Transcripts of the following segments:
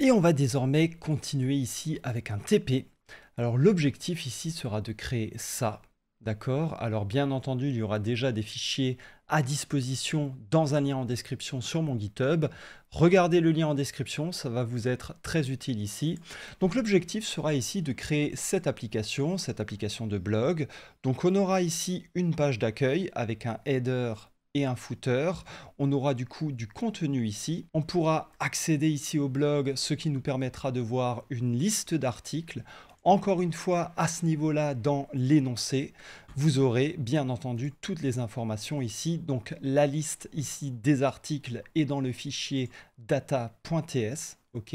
Et on va désormais continuer ici avec un TP. Alors l'objectif ici sera de créer ça, d'accord? Alors bien entendu, il y aura déjà des fichiers à disposition dans un lien en description sur mon GitHub. Regardez le lien en description, ça va vous être très utile ici. Donc l'objectif sera ici de créer cette application de blog. Donc on aura ici une page d'accueil avec un header et un footer. On aura du coup du contenu ici. On pourra accéder ici au blog, ce qui nous permettra de voir une liste d'articles. Encore une fois, à ce niveau-là, dans l'énoncé, vous aurez bien entendu toutes les informations ici. Donc la liste ici des articles est dans le fichier data.ts. Ok,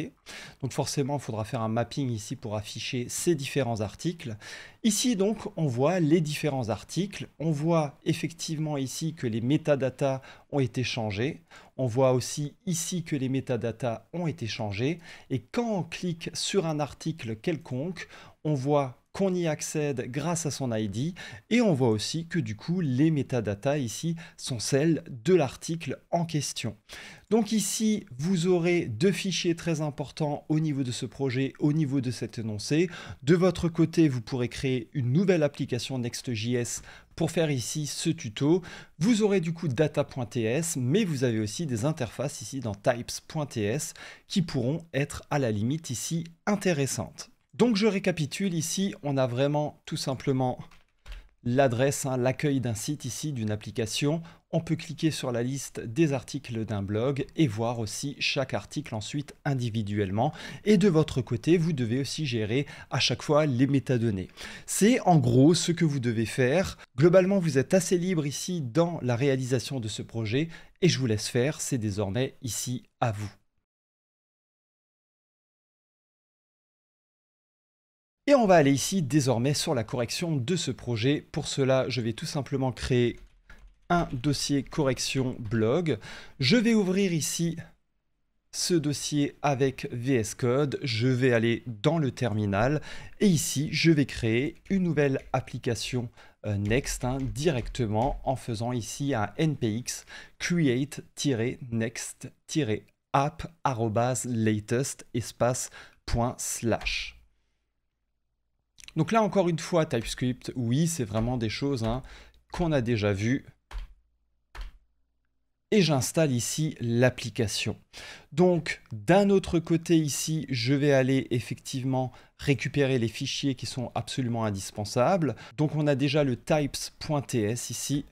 donc forcément, il faudra faire un mapping ici pour afficher ces différents articles. Ici, donc, on voit les différents articles. On voit effectivement ici que les métadatas ont été changés. On voit aussi ici que les métadatas ont été changés. Et quand on clique sur un article quelconque, on voit qu'on y accède grâce à son ID et on voit aussi que du coup les métadatas ici sont celles de l'article en question. Donc ici vous aurez deux fichiers très importants au niveau de ce projet, au niveau de cet énoncé. De votre côté vous pourrez créer une nouvelle application Next.js pour faire ici ce tuto. Vous aurez du coup data.ts, mais vous avez aussi des interfaces ici dans types.ts qui pourront être à la limite ici intéressantes. Donc je récapitule ici, on a vraiment tout simplement l'adresse, l'accueil d'un site ici, d'une application. On peut cliquer sur la liste des articles d'un blog et voir aussi chaque article ensuite individuellement. Et de votre côté, vous devez aussi gérer à chaque fois les métadonnées. C'est en gros ce que vous devez faire. Globalement, vous êtes assez libre ici dans la réalisation de ce projet et je vous laisse faire, c'est désormais ici à vous. Et on va aller ici désormais sur la correction de ce projet. Pour cela, je vais tout simplement créer un dossier correction blog. Je vais ouvrir ici ce dossier avec VS Code. Je vais aller dans le terminal et ici, je vais créer une nouvelle application Next directement en faisant ici un npx create-next-app@latest /. Donc là, encore une fois, TypeScript, oui, c'est vraiment des choses qu'on a déjà vues. Et j'installe ici l'application. Donc, d'un autre côté ici, je vais aller effectivement récupérer les fichiers qui sont absolument indispensables. Donc, on a déjà le types.ts ici,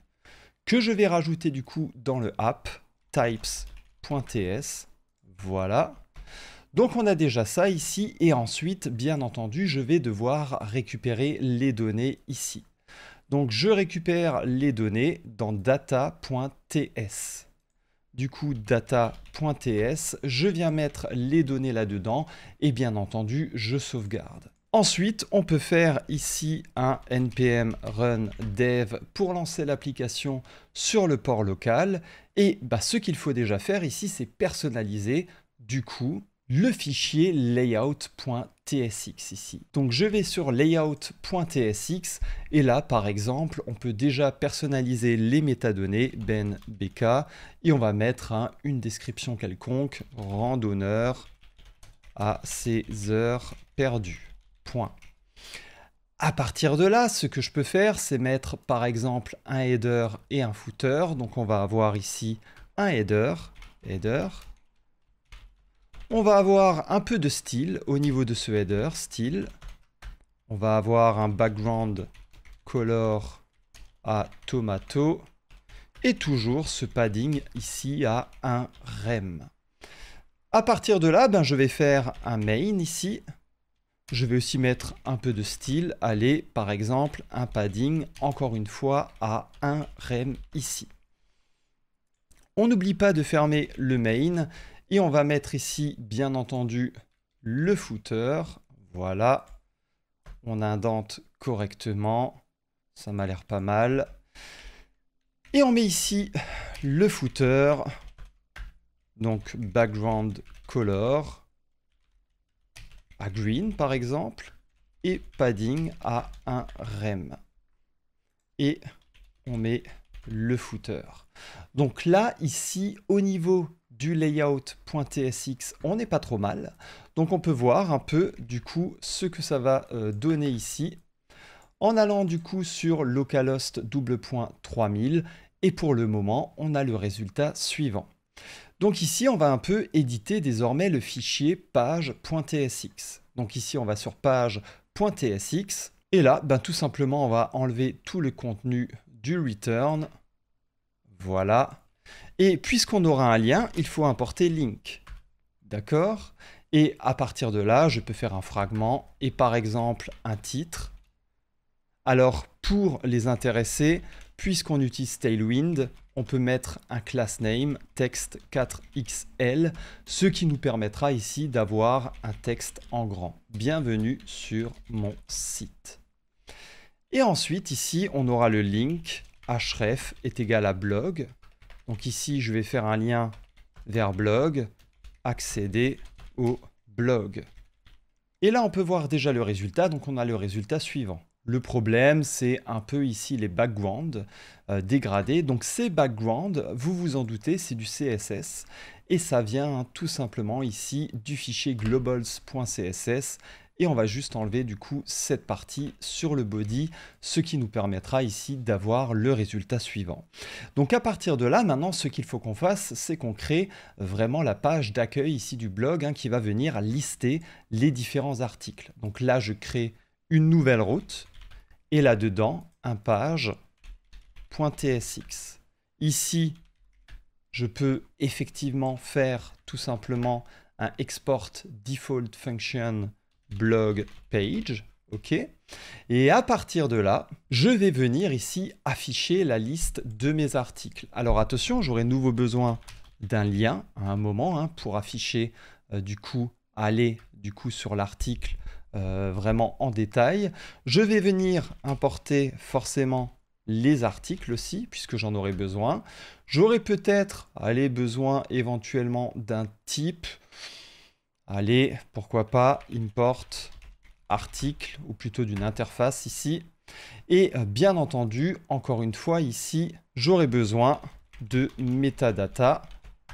que je vais rajouter du coup dans le app, types.ts. Voilà. Donc on a déjà ça ici et ensuite, bien entendu, je vais devoir récupérer les données ici. Donc je récupère les données dans data.ts. Du coup, data.ts, je viens mettre les données là-dedans et bien entendu, je sauvegarde. Ensuite, on peut faire ici un npm run dev pour lancer l'application sur le port local. Et ce qu'il faut déjà faire ici, c'est personnaliser du coup le fichier layout.tsx ici. Donc je vais sur layout.tsx et là par exemple on peut déjà personnaliser les métadonnées ben bk et on va mettre une description quelconque, randonneur à ses heures perdues. Point. À partir de là, ce que je peux faire, c'est mettre par exemple un header et un footer. Donc on va avoir ici un header. On va avoir un peu de style au niveau de ce header, style. On va avoir un background color à tomato. Et toujours ce padding ici à un rem. À partir de là, je vais faire un main ici. Je vais aussi mettre un peu de style. Allez, par exemple, un padding, encore une fois, à un rem ici. On n'oublie pas de fermer le main. Et on va mettre ici, bien entendu, le footer. Voilà. On indente correctement. Ça m'a l'air pas mal. Et on met ici le footer. Donc, background color à green, par exemple. Et padding à un rem. Et on met le footer. Donc là, ici, au niveau du layout.tsx, on n'est pas trop mal. Donc on peut voir un peu du coup ce que ça va donner ici en allant du coup sur localhost 3000 et pour le moment on a le résultat suivant. Donc ici on va un peu éditer désormais le fichier page.tsx. Donc ici on va sur page.tsx et là tout simplement on va enlever tout le contenu du return. Voilà. Et puisqu'on aura un lien, il faut importer link. D'accord? Et à partir de là, je peux faire un fragment et par exemple un titre. Alors pour les intéresser, puisqu'on utilise Tailwind, on peut mettre un class name text 4xl, ce qui nous permettra ici d'avoir un texte en grand. Bienvenue sur mon site. Et ensuite ici, on aura le link href est égal à blog. Donc ici, je vais faire un lien vers blog, accéder au blog. Et là, on peut voir déjà le résultat, donc on a le résultat suivant. Le problème, c'est un peu ici les backgrounds dégradés. Donc ces backgrounds, vous vous en doutez, c'est du CSS. Et ça vient tout simplement ici du fichier globals.css. Et on va juste enlever du coup cette partie sur le body, ce qui nous permettra ici d'avoir le résultat suivant. Donc à partir de là, maintenant, ce qu'il faut qu'on fasse, c'est qu'on crée vraiment la page d'accueil ici du blog qui va venir lister les différents articles. Donc là, je crée une nouvelle route et là-dedans, un page.tsx. Ici, je peux effectivement faire tout simplement un export default function blog page, ok. Et à partir de là, je vais venir ici afficher la liste de mes articles. Alors attention, j'aurai nouveau besoin d'un lien à un moment pour afficher aller sur l'article vraiment en détail. Je vais venir importer forcément les articles aussi, puisque j'en aurai besoin. J'aurai peut-être besoin éventuellement d'un type. Allez, pourquoi pas, import article, ou plutôt d'une interface ici. Et bien entendu, encore une fois ici, j'aurai besoin de metadata.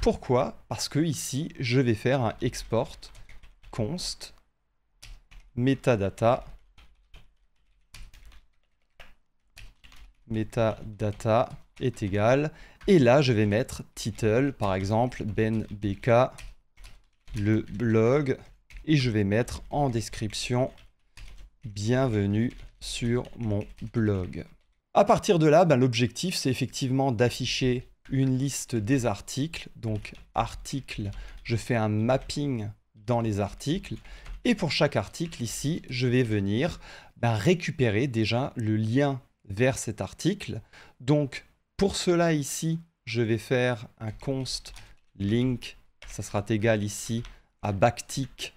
Pourquoi? Parce que ici, je vais faire un export const metadata est égal. Et là, je vais mettre title, par exemple, Ben Beka, le blog, et je vais mettre en description bienvenue sur mon blog. À partir de là, l'objectif c'est effectivement d'afficher une liste des articles. Donc article, je fais un mapping dans les articles et pour chaque article ici, je vais venir récupérer déjà le lien vers cet article. Donc pour cela ici, je vais faire un const link. Ça sera égal ici à backtick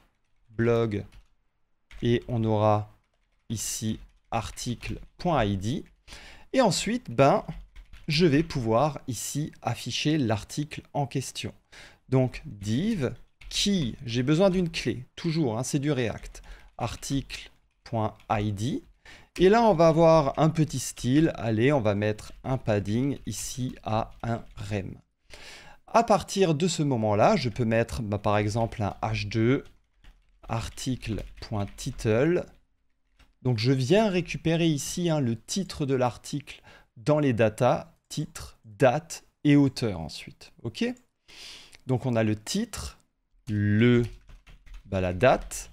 blog et on aura ici article.id et ensuite je vais pouvoir ici afficher l'article en question. Donc div key, j'ai besoin d'une clé, toujours, c'est du React, article.id et là on va avoir un petit style, allez on va mettre un padding ici à un rem. À partir de ce moment-là, je peux mettre par exemple un h2 article.title. Donc je viens récupérer ici le titre de l'article dans les datas, titre, date et auteur ensuite. Ok? Donc on a le titre, la date,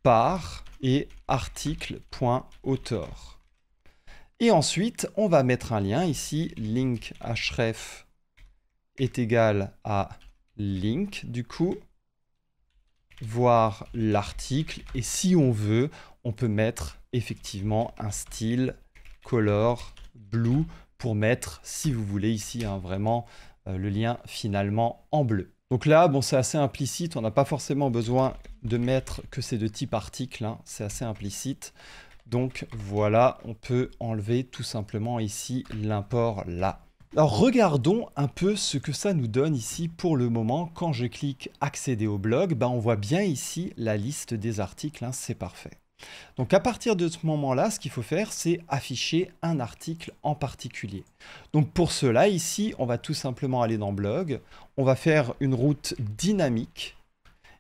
par et article.author. Et ensuite, on va mettre un lien ici, link href est égal à link, du coup, voir l'article. Et si on veut, on peut mettre effectivement un style color blue pour mettre, si vous voulez, ici vraiment le lien finalement en bleu. Donc là, c'est assez implicite, on n'a pas forcément besoin de mettre que c'est de type article, c'est assez implicite. Donc voilà, on peut enlever tout simplement ici l'import là. Alors regardons un peu ce que ça nous donne ici pour le moment. Quand je clique accéder au blog, on voit bien ici la liste des articles, c'est parfait. Donc à partir de ce moment-là, ce qu'il faut faire, c'est afficher un article en particulier. Donc pour cela, ici, on va tout simplement aller dans Blog, on va faire une route dynamique,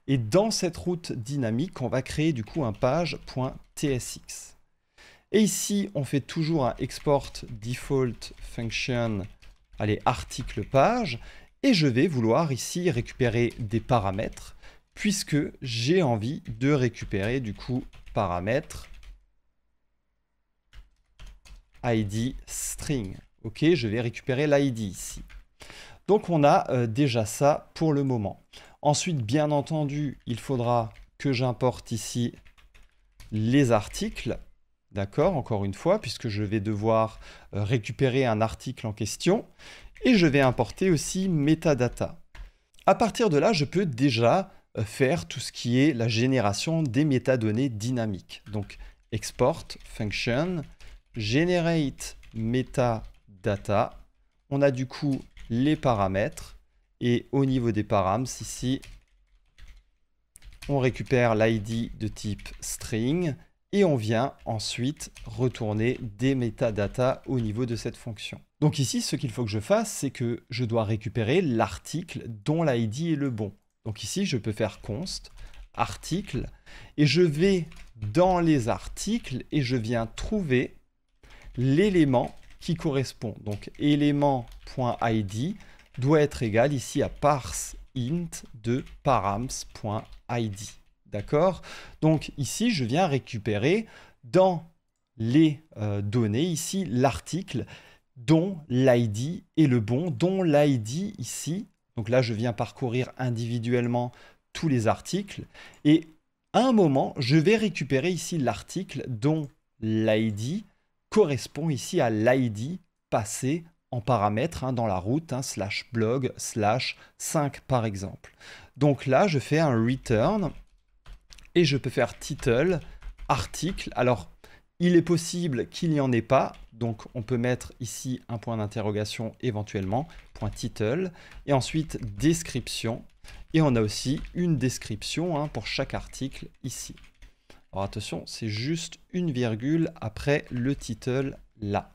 et dans cette route dynamique, on va créer du coup un page.tsx. Et ici, on fait toujours un export default function, allez, article page, et je vais vouloir ici récupérer des paramètres, puisque j'ai envie de récupérer du coup paramètres id string. Ok, je vais récupérer l'id ici. Donc on a déjà ça pour le moment. Ensuite, bien entendu, il faudra que j'importe ici les articles. D'accord, encore une fois, puisque je vais devoir récupérer un article en question. Et je vais importer aussi metadata. À partir de là, je peux déjà faire tout ce qui est la génération des métadonnées dynamiques. Donc, export function, generate metadata. On a du coup les paramètres. Et au niveau des params, ici, on récupère l'id de type string. Et on vient ensuite retourner des métadatas au niveau de cette fonction. Donc ici, ce qu'il faut que je fasse, c'est que je dois récupérer l'article dont l'id est le bon. Donc ici, je peux faire const article et je vais dans les articles et je viens trouver l'élément qui correspond. Donc élément.id doit être égal ici à parse int de params.id. D'accord? Donc ici, je viens récupérer dans les données, ici, l'article dont l'id est le bon, dont l'id ici. Donc là, je viens parcourir individuellement tous les articles. Et à un moment, je vais récupérer ici l'article dont l'id correspond ici à l'id passé en paramètres dans la route, /blog /5 par exemple. Donc là, je fais un return. Et je peux faire title, article. Alors, il est possible qu'il n'y en ait pas. Donc, on peut mettre ici un point d'interrogation éventuellement, point title. Et ensuite, description. Et on a aussi une description pour chaque article ici. Alors, attention, c'est juste une virgule après le title là.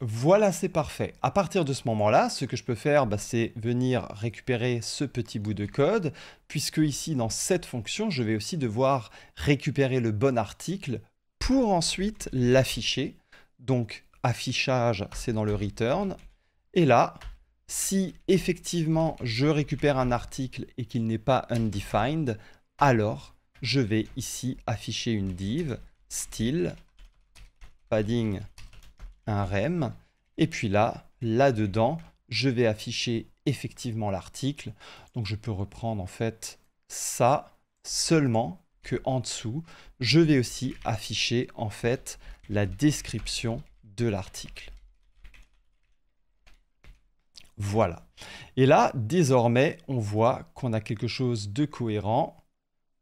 Voilà, c'est parfait. À partir de ce moment-là, ce que je peux faire, c'est venir récupérer ce petit bout de code, puisque ici, dans cette fonction, je vais aussi devoir récupérer le bon article pour ensuite l'afficher. Donc, affichage, c'est dans le return. Et là, si effectivement je récupère un article et qu'il n'est pas undefined, alors je vais ici afficher une div, style, padding, un rem, et puis là-dedans, je vais afficher effectivement l'article. Donc je peux reprendre en fait ça, seulement que en dessous, je vais aussi afficher en fait la description de l'article. Voilà. Et là, désormais, on voit qu'on a quelque chose de cohérent.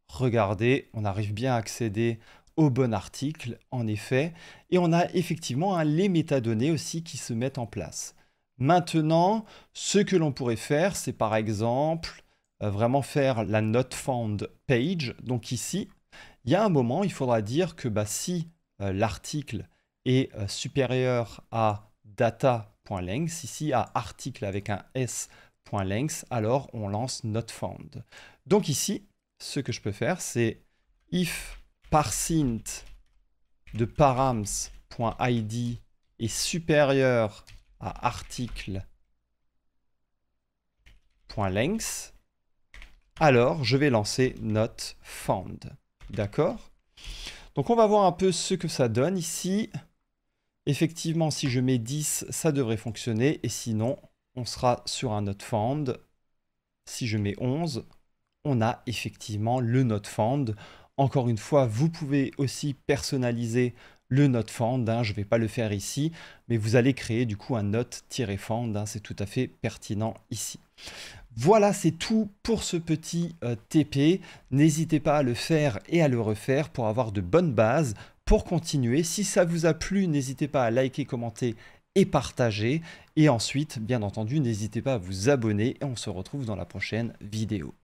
Regardez, on arrive bien à accéder au bon article, en effet, et on a effectivement les métadonnées aussi qui se mettent en place. Maintenant, ce que l'on pourrait faire, c'est par exemple vraiment faire la not found page. Donc ici, il y a un moment, il faudra dire que si l'article est supérieur à data.length, ici à article avec un s.length, alors on lance not found. Donc ici, ce que je peux faire, c'est if parseInt de params.id est supérieur à article.length, alors je vais lancer not found. D'accord? Donc on va voir un peu ce que ça donne ici. Effectivement, si je mets 10, ça devrait fonctionner. Et sinon, on sera sur un not found. Si je mets 11, on a effectivement le not found. Encore une fois, vous pouvez aussi personnaliser le not found. Je ne vais pas le faire ici, mais vous allez créer du coup un not-found. C'est tout à fait pertinent ici. Voilà, c'est tout pour ce petit TP. N'hésitez pas à le faire et à le refaire pour avoir de bonnes bases pour continuer. Si ça vous a plu, n'hésitez pas à liker, commenter et partager. Et ensuite, bien entendu, n'hésitez pas à vous abonner et on se retrouve dans la prochaine vidéo.